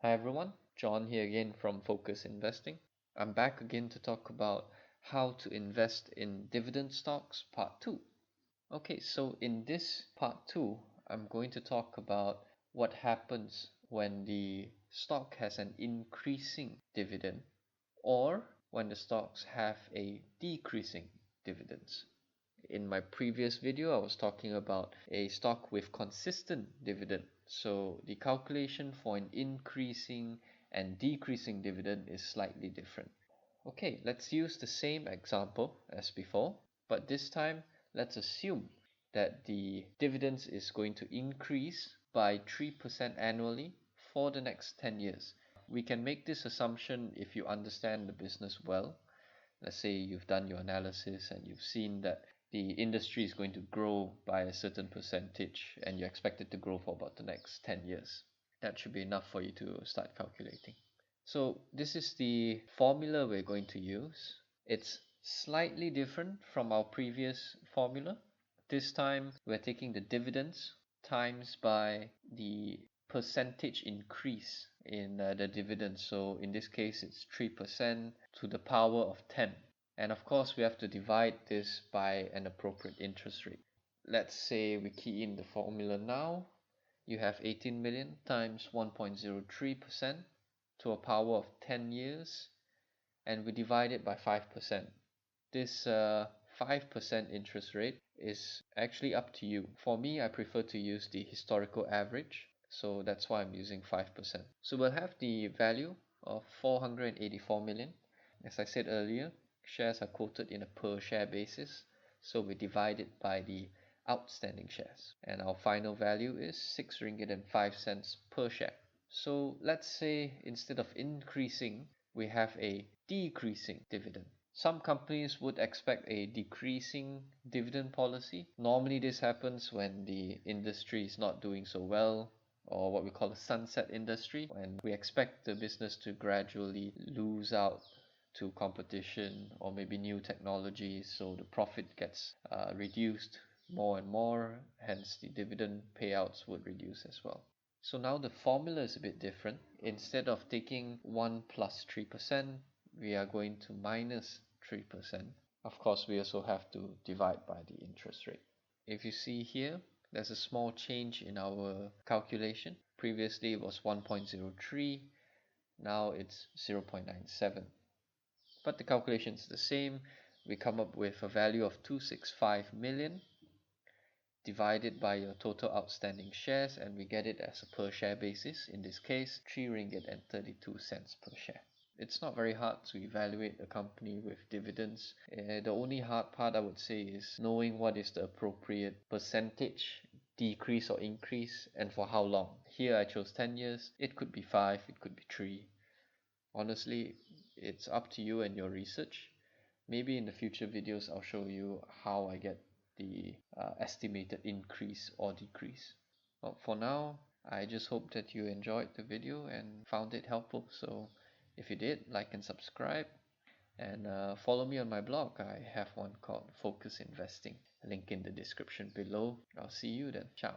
Hi everyone, John here again from Focus Investing. I'm back again to talk about how to invest in dividend stocks part 2. Okay, so in this part 2, I'm going to talk about what happens when the stock has an increasing dividend or when the stocks have a decreasing dividends. In my previous video, I was talking about a stock with consistent dividend. So the calculation for an increasing and decreasing dividend is slightly different. Okay, let's use the same example as before, but this time let's assume that the dividends is going to increase by 3% annually for the next 10 years. We can make this assumption if you understand the business well. Let's say you've done your analysis and you've seen that the industry is going to grow by a certain percentage and you expect it to grow for about the next 10 years. That should be enough for you to start calculating. So this is the formula we're going to use. It's slightly different from our previous formula. This time we're taking the dividends times by the percentage increase in the dividend. So in this case, it's 3% to the power of 10. And of course, we have to divide this by an appropriate interest rate. Let's say we key in the formula now. You have 18 million times 1.03% to a power of 10 years, and we divide it by 5%. This 5% interest rate is actually up to you. For me, I prefer to use the historical average, so that's why I'm using 5%. So we'll have the value of 484 million. As I said earlier, shares are quoted in a per share basis, so we divide it by the outstanding shares. And our final value is 6 ringgit and 5 cents per share. So let's say instead of increasing, we have a decreasing dividend. Some companies would expect a decreasing dividend policy. Normally this happens when the industry is not doing so well, or what we call a sunset industry, when we expect the business to gradually lose out to competition or maybe new technologies, so the profit gets reduced more and more, hence the dividend payouts would reduce as well. So now the formula is a bit different. Instead of taking 1 plus 3%, we are going to minus 3%. Of course, we also have to divide by the interest rate. If you see here, there's a small change in our calculation. Previously it was 1.03, now it's 0.97. But the calculation is the same. We come up with a value of 265 million divided by your total outstanding shares, and we get it as a per share basis. In this case, 3 ringgit and 32 cents per share. It's not very hard to evaluate a company with dividends. The only hard part I would say is knowing what is the appropriate percentage decrease or increase and for how long. Here I chose 10 years. It could be 5, it could be 3. Honestly, it's up to you and your research. Maybe in the future videos I'll show you how I get the estimated increase or decrease. Well, for now, I just hope that you enjoyed the video and found it helpful. So if you did, like and subscribe, and follow me on my blog. I have one called Focus Investing. Link in the description below. I'll see you then. Ciao.